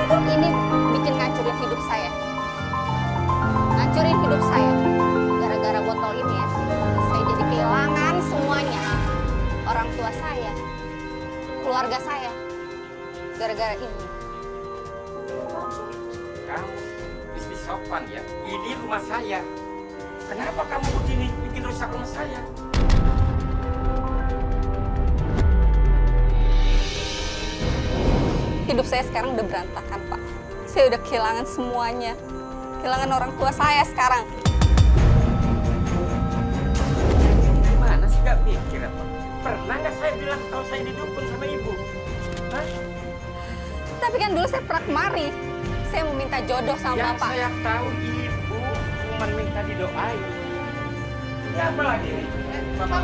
Ini bikin ngancurin hidup saya. Ngancurin hidup saya. Gara-gara botol ini ya, saya jadi kehilangan semuanya. Orang tua saya, keluarga saya. Gara-gara ini. Kamu mesti sopan ya. Ini rumah saya. Kenapa kamu begini bikin rusak rumah saya? Hidup saya sekarang udah berantakan, Pak. Saya udah kehilangan semuanya. Kehilangan orang tua saya sekarang. Gimana sih gak mikir apa? Pernah nggak saya bilang kalau saya didukung sama ibu? Hah? Tapi kan dulu saya pernah kemari. Saya mau minta jodoh sama Yang Bapak. saya tahu ibu cuma minta didoain. Ya apa lagi nih? Bapak.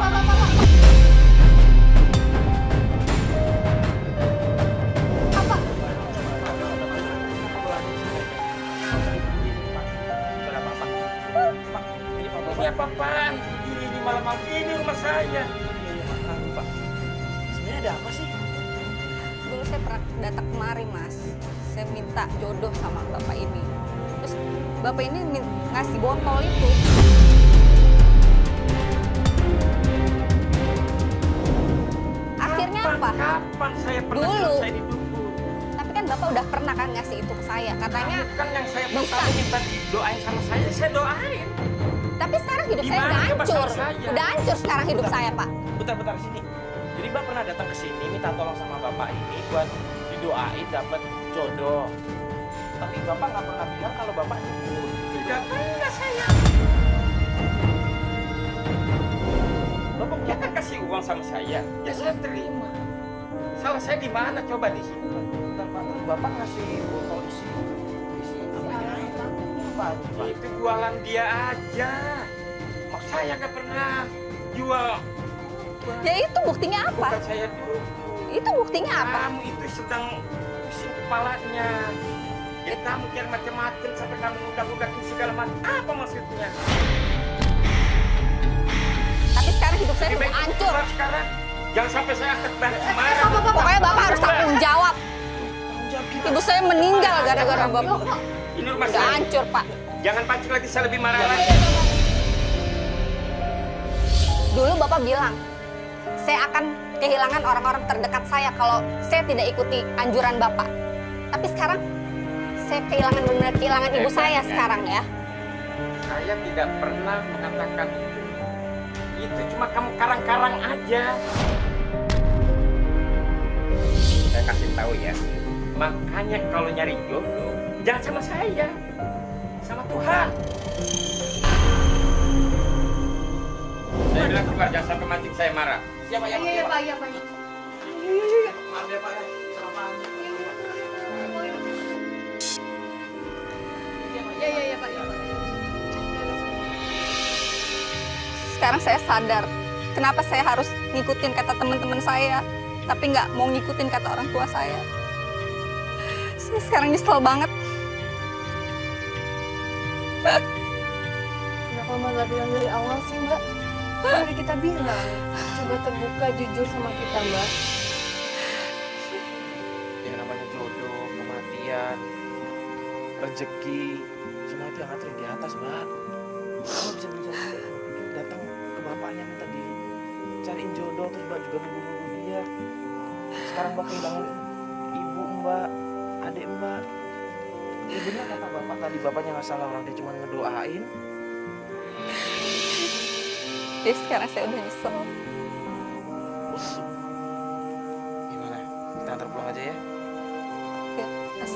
Ini apa-apaan? Ini malam-malam ini rumah saya. Sebenarnya ada apa sih? Dulu saya pernah datang kemari, Mas. Saya minta jodoh sama Bapak ini. Terus Bapak ini ngasih botol itu. Akhirnya apa? Kapan saya pernah Dulu. bilang saya didukung? Tapi kan Bapak udah pernah kan ngasih itu ke saya. Katanya Kamu kan yang saya bisa. pertama minta doain sama saya doain. Tapi sekarang hidup saya Gimana udah coba hancur. sama saya? Udah hancur sekarang hidup saya, Pak. Bentar sini. Jadi Mbak pernah datang ke sini minta tolong sama Bapak ini buat didoain dapat jodoh. Tapi Bapak nggak pernah bilang kalau Bapak dukun. Tidak pernah saya. Bapak Dia kan kasih uang sama saya, ya saya terima. Salah saya di mana coba di sini? bentar Pak, terus Bapak ngasih botol isi apa ini air? Apa aja, Pak? Itu jualan dia aja. Mak saya nggak pernah jual. Ya itu buktinya apa? Bukan saya dulu. Itu buktinya apa? Kamu itu sedang pusing kepalanya. Jadi kamu cari macam-macam sampai kamu udah-udahin segala macam. Apa maksudnya? Tapi sekarang hidup saya Lebih udah baik hancur. keluar sekarang. Jangan sampai saya angkat balik marah. Pokoknya Bapak harus tanggung jawab. Tanggung jawab kita. Ibu saya meninggal gara-gara Bapak. Ini rumah Udah saya. hancur, Pak. Jangan pancing lagi, saya lebih marah lagi. Dulu Bapak bilang, saya akan kehilangan orang-orang terdekat saya kalau saya tidak ikuti anjuran Bapak. Tapi sekarang, saya kehilangan benar kehilangan ibu saya sekarang ya. Saya tidak pernah mengatakan itu. Itu cuma kamu karang-karang aja. Saya kasih tahu ya. Makanya kalau nyari jodoh, jangan sama saya. Sama Tuhan. Saya bilang keluar, jangan sampai mancing saya marah. Siapa yang Iya, Pak, iya, Pak. Maaf ya Pak, salah paham. Iya, Pak. Sekarang saya sadar kenapa saya harus ngikutin kata teman-teman saya, tapi nggak mau ngikutin kata orang tua saya. Saya sekarang nyesel banget. Kenapa Mbak gak bilang dari awal sih Mbak? Kan udah kita bilang, coba terbuka jujur sama kita Mbak. Yang namanya jodoh, kematian, rezeki, semua itu yang ngatur di atas, Mbak. Kamu bisa datang ke bapaknya minta dicariin jodoh, terus Mbak juga nunggu dia. Sekarang Mbak kehilangan ibu Mbak, adik Mbak. Ya benar kata bapak tadi, bapaknya nggak salah, orang dia cuma ngedoain. Jadi sekarang saya udah nyesel. Gimana? Kita antar pulang aja ya? Ya, Mas.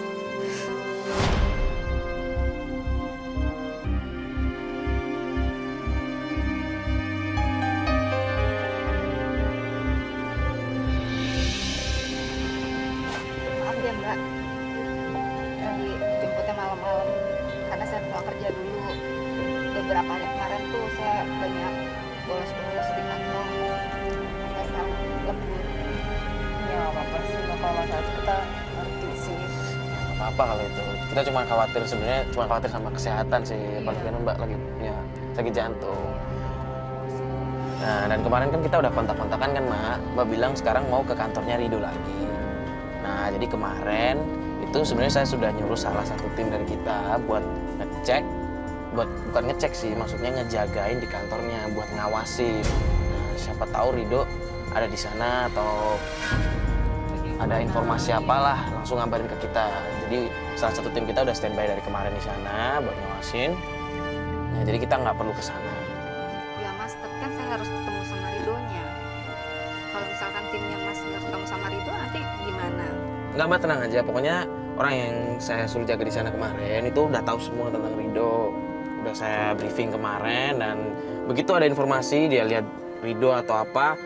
Maaf ya Mbak, tadi jemputnya malam-malam karena saya pulang kerja dulu. Beberapa hari kemarin tuh saya banyak bolos-bolos di kantor. Saya sekarang lembur. Ya nggak apa-apa sih, nggak apa-apa saja kita ngerti sih. Apa-apa kalau itu, kita cuma khawatir, sebenarnya cuma khawatir sama kesehatan sih. Apalagi kan Mbak lagi punya sakit jantung. Nah, dan kemarin kan kita udah kontak-kontakan kan Mbak bilang sekarang mau ke kantornya Rido lagi. Nah, jadi kemarin itu sebenarnya saya sudah nyuruh salah satu tim dari kita buat ngecek, bukan ngecek sih, maksudnya ngejagain di kantornya buat ngawasin. Nah, siapa tahu Rido ada di sana atau ada informasi apalah langsung ngabarin ke kita. Jadi salah satu tim kita udah standby dari kemarin di sana buat ngawasin. Nah, jadi kita nggak perlu ke sana. Ya Mas, tapi kan saya harus ketemu sama Ridonya. Kalau misalkan timnya Mas nggak ketemu sama Rido, nanti gimana? Nggak, Mbak, tenang aja. Pokoknya orang yang saya suruh jaga di sana kemarin itu udah tahu semua tentang Rido. Udah saya briefing kemarin dan begitu ada informasi dia lihat Rido atau apa,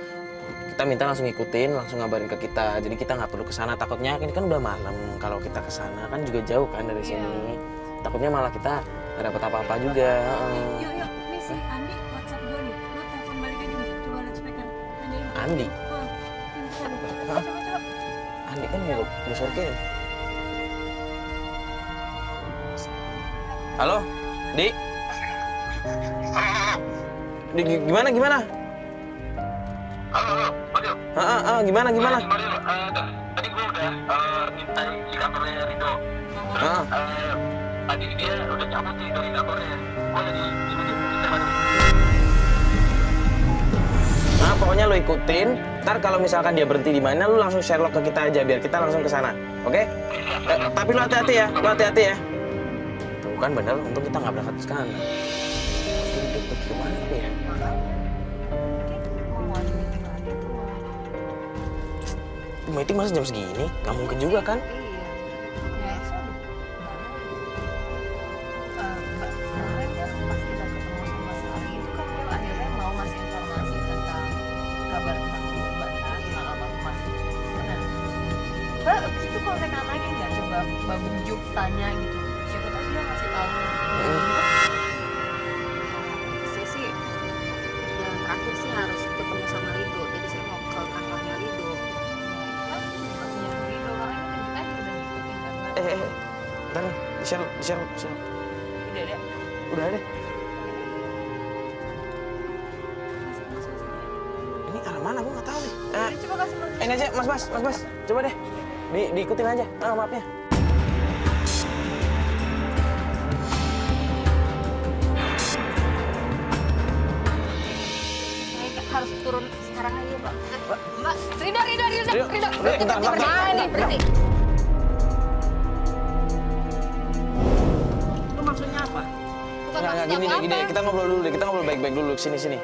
kita minta langsung ikutin, langsung ngabarin ke kita. Jadi kita nggak perlu ke sana. Takutnya ini kan udah malam. Kalau kita ke sana kan juga jauh kan dari sini. Takutnya malah kita nggak dapat apa-apa juga. Yuk, nih si Andi WhatsApp gue nih. Lo telepon balik aja nih. Coba liat speaker. Tanyain. Andi, Coba. Andi kan gue suruh kirim. Halo, Di. Di gimana? Gimana? Tadi gue udah minta di kantornya Rido. Tadi dia udah cabut sih dari kantornya. Gue lagi kita baru. Nah, pokoknya lo ikutin. Ntar kalau misalkan dia berhenti di mana, lo langsung share log ke kita aja biar kita langsung ke sana. Oke? Tapi lo hati-hati ya. Tuh kan bener, untung kita nggak berangkat ke sana. Hidup bagaimana tuh ya? Meeting masa jam segini? Nggak mungkin juga kan? Iya. Mbak, kemarin kan pas kita ketemu sama Sari itu kan dia akhirnya mau ngasih informasi tentang kabar tentang Mbak kan, tentang almarhumah. Benar. Mbak, abis itu kontekan lagi nggak? Coba Mbak Benjuk tanya gitu. Siapa tahu dia ngasih tahu. Saya sih yang terakhir sih harus ketemu sama Rido. Jadi saya mau ke kantornya Rido. Kan bukannya Rido, orang ini kan kita udah ngikutin kan Mbak. Ntar nih, di-share. Udah deh. Udah deh. Ini arah mana? Gue nggak tahu nih. Jadi coba kasih notifikasi. Ini aja, Mas. Coba deh. Diikutin aja. Maafnya. Saya harus turun sekarang aja, Mbak. Mbak, Rido. Bentar. Berhenti, berhenti. Lu maksudnya apa? Bukan Nggak, maksudnya gini apa-apa. deh. Kita ngobrol dulu deh. Kita ngobrol baik-baik dulu. Sini.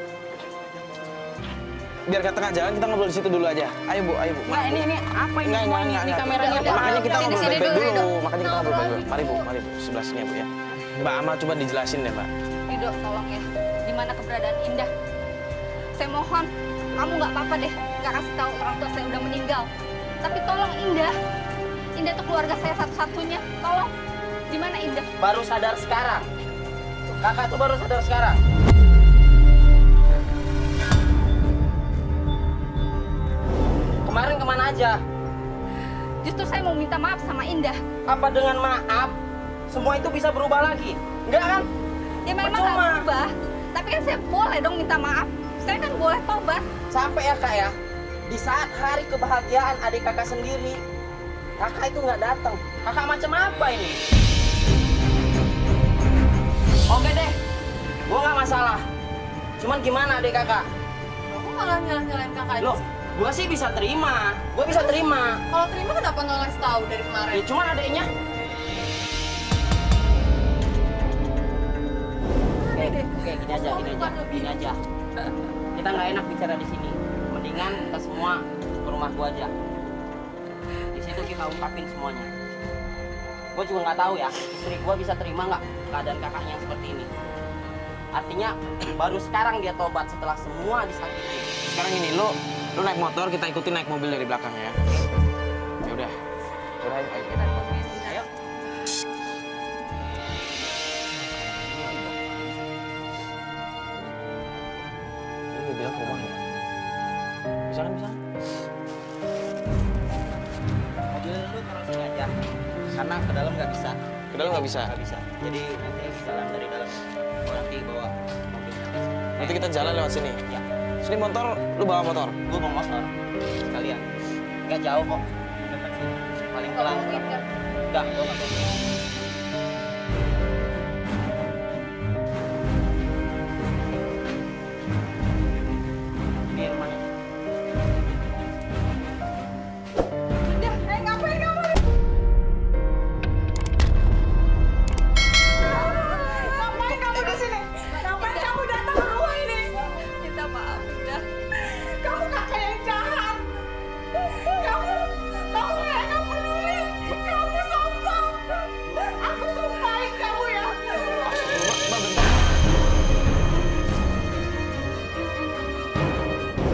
Biar ke tengah jalan kita ngobrol di situ dulu aja. Ayo Bu. Nah, ini apa ini semua ini? Ini kameranya apa? Makanya kita ngobrol Sini baik-baik dulu, dulu. Makanya kita ngobrol baik-baik. Mari Bu. Sebelah sini ya Bu ya. Mbak Amal coba dijelasin deh Mbak. Rido, tolong ya. Di mana keberadaan Indah? Saya mohon, kamu nggak apa-apa deh. Nggak kasih tahu orang tua saya udah meninggal. Tapi tolong Indah. Indah tuh keluarga saya satu-satunya. Tolong. Di mana Indah? Baru sadar sekarang. Kakak tuh baru sadar sekarang. Kemarin kemana aja? Justru saya mau minta maaf sama Indah. Apa dengan maaf semua itu bisa berubah lagi? Enggak kan? Ya memang nggak Percuma. berubah. Tapi kan saya boleh dong minta maaf. Saya kan boleh tobat. Sampai ya kak ya, di saat hari kebahagiaan adik kakak sendiri, kakak itu nggak datang. Kakak macam apa ini? Oke deh, gua nggak masalah. Cuman gimana adik kakak? Aku malah nyalahin kakak aja Loh, sih. gua sih bisa terima. Gua bisa terima. Kalau terima kenapa nggak ngasih tahu dari kemarin? Ya cuman adiknya. Oke, gini aja. Kita nggak enak bicara di sini. Mendingan kita semua ke rumah gua aja. Di situ kita ungkapin semuanya. Gua juga nggak tahu ya, istri gua bisa terima nggak keadaan kakaknya yang seperti ini. Artinya baru sekarang dia tobat setelah semua disakiti. Sekarang ini lu naik motor, kita ikutin naik mobil dari belakang ya. Ya udah. Ayo. Ini dia bilang rumahnya. Bisa kan? Mobil lu taruh sini aja. Karena ke dalam nggak bisa. Ke dalam nggak bisa. Nggak bisa. Jadi nanti jalan dari dalam. Gua nanti bawa mobilnya. Nanti kita jalan lewat sini. Ya. Sini motor, lu bawa motor. Gue mau motor sekalian. Nggak jauh kok. Dekat sini. Paling pelan. Udah, gua nggak apa-apa. Ini rumahnya. Ngapain kamu di sini? Ngapain kamu datang ke rumah ini? Minta maaf, Indah. Kamu kakak yang jahat. Kamu nggak peduli. Kamu sombong. Aku sumpahin kamu ya.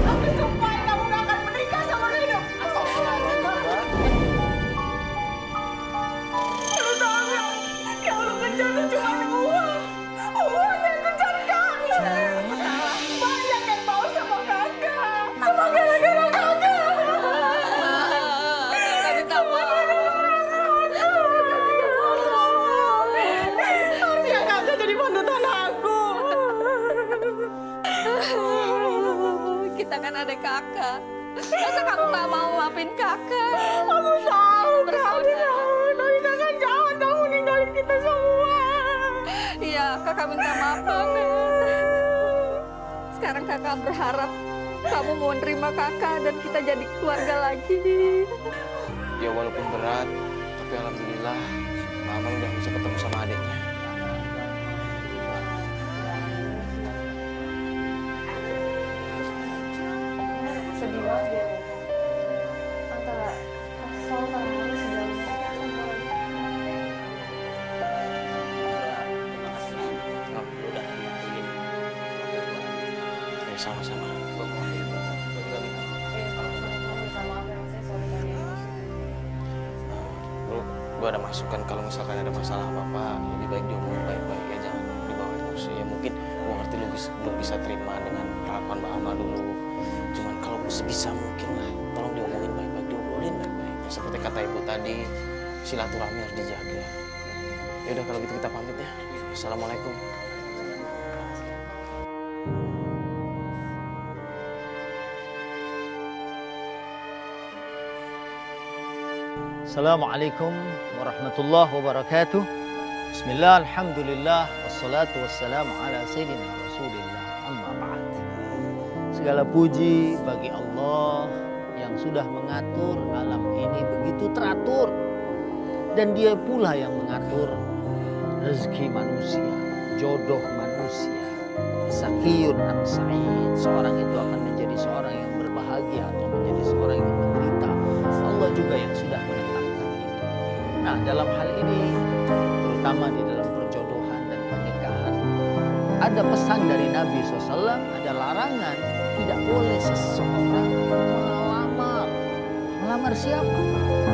Aku sumpahin kamu nggak akan menikah sama Rino. Lu tahu nggak? Yang lu kejar tuh cuma uang. Uang yang kejar kakak. Banyak yang mau sama kakak. Semua gara-gara kakak. Kakak minta maaf. Harusnya kakak jadi panutan aku. Kita kan ada kakak. Masa kamu nggak mau maafin kakak? Aku tahu kamu Bersaudara. tahu. Tapi kakak jahat kamu ninggalin kita semua. Iya, kakak minta maaf banget. Sekarang kakak berharap kamu mau nerima kakak dan kita jadi keluarga lagi. Ya walaupun berat, tapi alhamdulillah Mama udah bisa ketemu sama adiknya. Sedih banget ya. Antara Rasul sama Manis dan Ya sama-sama. Gue ada masukan kalau misalkan ada masalah apa-apa, lebih baik diomongin baik-baik ya, jangan dibawa emosi. Ya mungkin gue ngerti lu belum bisa terima dengan perlakuan Mbak Alma dulu. Cuman kalau sebisa mungkin lah, tolong diomongin baik-baik, diobrolin baik-baik. Seperti kata ibu tadi, silaturahmi harus dijaga. Ya udah kalau gitu kita pamit ya. Assalamualaikum. Assalamualaikum warahmatullahi wabarakatuh. Bismillah, alhamdulillah, wassalatu wassalamu ala sayyidina rasulillah, amma ba'd. Segala puji bagi Allah yang sudah mengatur alam ini begitu teratur. Dan dia pula yang mengatur rezeki manusia, jodoh manusia. Sakiyun an sa'id, seorang itu akan menjadi seorang yang berbahagia atau menjadi seorang yang menderita. Allah juga yang sudah menetapkan itu. Nah, dalam hal ini, terutama di dalam perjodohan dan pernikahan, ada pesan dari Nabi SAW, ada larangan, tidak boleh seseorang melamar. Melamar siapa?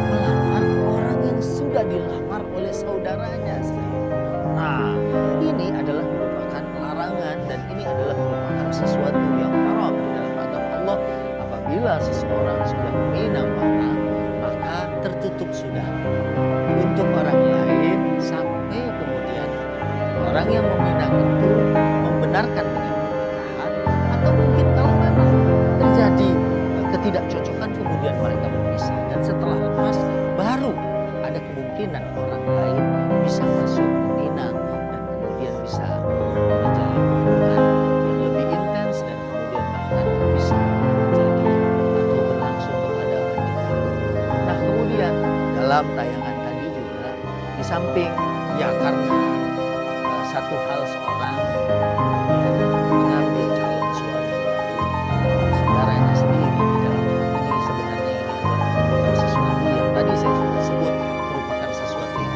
Melamar orang yang sudah dilamar oleh saudaranya. Nah, ini adalah merupakan larangan dan ini adalah merupakan sesuatu yang haram di dalam agama Allah. Apabila seseorang sudah meminang orang, maka tertutup sudah untuk orang lain sampai kemudian orang yang meminang itu membenarkan dengan pernikahan, atau mungkin kalau memang terjadi ketidakcocokan kemudian mereka berpisah, dan setelah lepas baru ada kemungkinan orang lain bisa masuk meminang dan kemudian bisa menjalin hubungan yang lebih intens dan kemudian bahkan bisa menjadi atau berlangsung kepada pernikahan. Nah, kemudian dalam tayangan tadi juga di samping ya karena satu hal seorang kemudian mengambil calon suami saudaranya sendiri di dalam ini, sebenarnya ini adalah sesuatu yang tadi saya sudah sebut merupakan sesuatu yang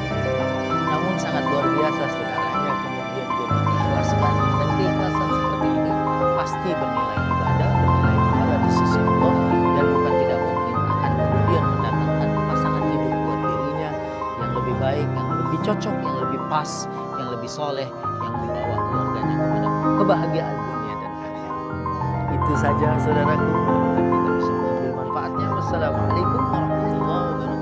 namun sangat luar biasa saudaranya kemudian dia mengikhlaskan, dan keikhlasan seperti ini pasti bernilai ibadah, bernilai pahala di sisi Allah, dan bukan tidak mungkin akan kemudian mendatangkan pasangan hidup buat dirinya yang lebih baik, yang lebih cocok, yang lebih pas, yang lebih soleh, yang membawa keluarganya kepada kebahagiaan dunia dan akhirat. Itu saja saudaraku, mudah-mudahan kita bisa mengambil manfaatnya. Wassalamualaikum warahmatullahi wabarakatuh.